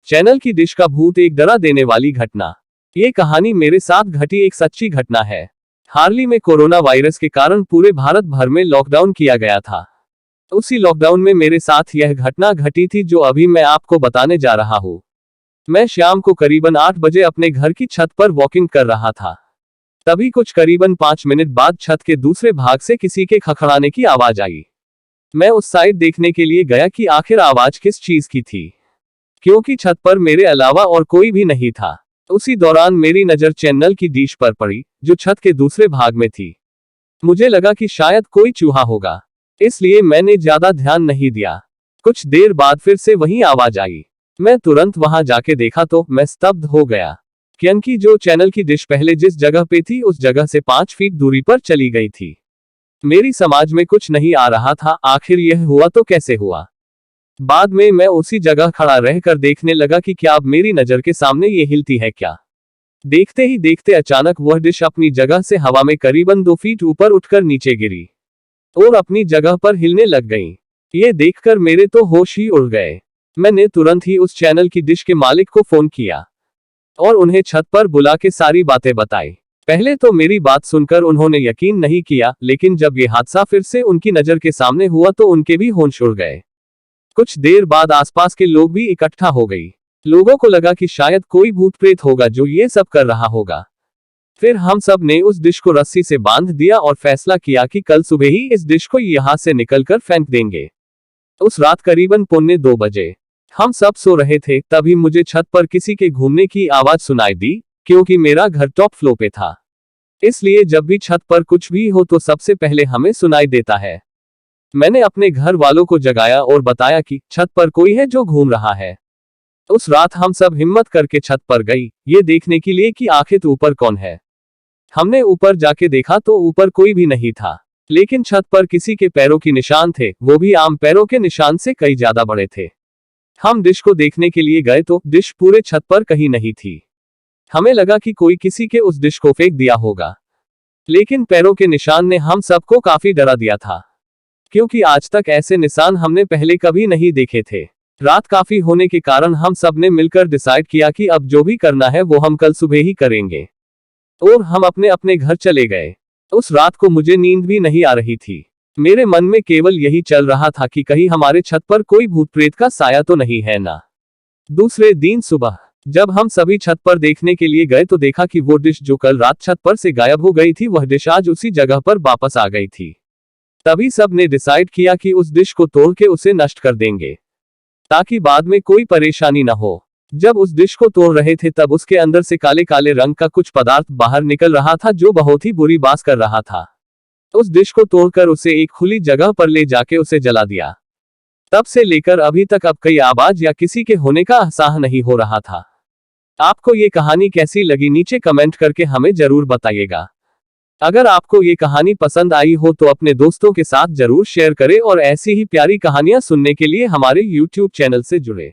Channel की dish का भूत, एक डरा देने वाली घटना। ये कहानी मेरे साथ घटी एक सच्ची घटना है। हाल ही में कोरोना वायरस के कारण पूरे भारत भर में लॉकडाउन किया गया था। उसी लॉकडाउन में मेरे साथ यह घटना घटी थी जो अभी मैं आपको बताने जा रहा हूँ। मैं शाम को करीबन 8 बजे अपने घर की छत पर वॉकिंग कर रहा था। तभी कुछ करीबन 5 मिनट बाद छत के दूसरे भाग से किसी के खखड़ाने की आवाज आई। मैं उस साइड देखने के लिए गया कि आखिर आवाज किस चीज की थी, क्योंकि छत पर मेरे अलावा और कोई भी नहीं था। उसी दौरान मेरी नजर चैनल की डिश पर पड़ी, जो छत के दूसरे भाग में थी। मुझे लगा कि शायद कोई चूहा होगा, इसलिए मैंने ज्यादा ध्यान नहीं दिया। कुछ देर बाद फिर से वही आवाज आई। मैं तुरंत वहां जाके देखा तो मैं स्तब्ध हो गया, क्योंकि जो चैनल की डिश पहले जिस जगह पे थी उस जगह से 5 फीट दूरी पर चली गई थी। मेरी समझ में कुछ नहीं आ रहा था, आखिर यह हुआ तो कैसे हुआ। बाद में मैं उसी जगह खड़ा रहकर देखने लगा कि क्या अब मेरी नजर के सामने ये हिलती है क्या। देखते ही देखते अचानक वह डिश अपनी जगह से हवा में करीबन 2 फीट ऊपर उठकर नीचे गिरी और अपनी जगह पर हिलने लग गई। ये देखकर मेरे तो होश ही उड़ गए। मैंने तुरंत ही उस चैनल की डिश के मालिक को फोन किया और उन्हें छत पर बुला के सारी बातें बताई। पहले तो मेरी बात सुनकर उन्होंने यकीन नहीं किया, लेकिन जब ये हादसा फिर से उनकी नजर के सामने हुआ तो उनके भी होश उड़ गए। कुछ देर बाद आसपास के लोग भी इकट्ठा हो गई। लोगों को लगा कि शायद कोई भूत प्रेत होगा जो ये सब कर रहा होगा। फिर हम सब ने उस डिश को रस्सी से बांध दिया और फैसला किया कि कल सुबह ही इस डिश को यहाँ से निकलकर फेंक देंगे। उस रात करीबन 1:45 बजे हम सब सो रहे थे, तभी मुझे छत पर किसी के घूमने की आवाज सुनाई दी। क्योंकि मेरा घर टॉप फ्लोर पे था, इसलिए जब भी छत पर कुछ भी हो तो सबसे पहले हमें सुनाई देता है। मैंने अपने घर वालों को जगाया और बताया कि छत पर कोई है जो घूम रहा है। उस रात हम सब हिम्मत करके छत पर गई, ये देखने के लिए कि आखिर ऊपर कौन है। हमने ऊपर जाके देखा तो ऊपर कोई भी नहीं था, लेकिन छत पर किसी के पैरों की निशान थे, वो भी आम पैरों के निशान से कई ज्यादा बड़े थे। हम डिश को देखने के लिए गए तो डिश पूरे छत पर कहीं नहीं थी। हमें लगा कि कोई किसी के उस डिश को फेंक दिया होगा, लेकिन पैरों के निशान ने हम सबको काफी डरा दिया था, क्योंकि आज तक ऐसे निशान हमने पहले कभी नहीं देखे थे। रात काफी होने के कारण हम सब ने मिलकर डिसाइड किया कि अब जो भी करना है वो हम कल सुबह ही करेंगे, और हम अपने अपने घर चले गए। उस रात को मुझे नींद भी नहीं आ रही थी। मेरे मन में केवल यही चल रहा था कि कहीं हमारे छत पर कोई भूत प्रेत का साया तो नहीं है ना। दूसरे दिन सुबह जब हम सभी छत पर देखने के लिए गए तो देखा कि वो डिश जो कल रात छत पर से गायब हो गई थी, वह डिश आज उसी जगह पर वापस आ गई थी। तभी सब ने डिसाइड किया कि उस डिश को तोड़ के उसे नष्ट कर देंगे, ताकि बाद में कोई परेशानी न हो। जब उस डिश को तोड़ रहे थे तब उसके अंदर से काले काले रंग का कुछ पदार्थ बाहर निकल रहा था, जो बहुत ही बुरी बात कर रहा था। उस डिश को तोड़कर उसे एक खुली जगह पर ले जाके उसे जला दिया। तब से लेकर अभी तक अब कई आवाज या किसी के होने का एहसास नहीं हो रहा था। आपको ये कहानी कैसी लगी नीचे कमेंट करके हमें जरूर बताइएगा। अगर आपको ये कहानी पसंद आई हो तो अपने दोस्तों के साथ जरूर शेयर करें और ऐसी ही प्यारी कहानियां सुनने के लिए हमारे YouTube चैनल से जुड़े।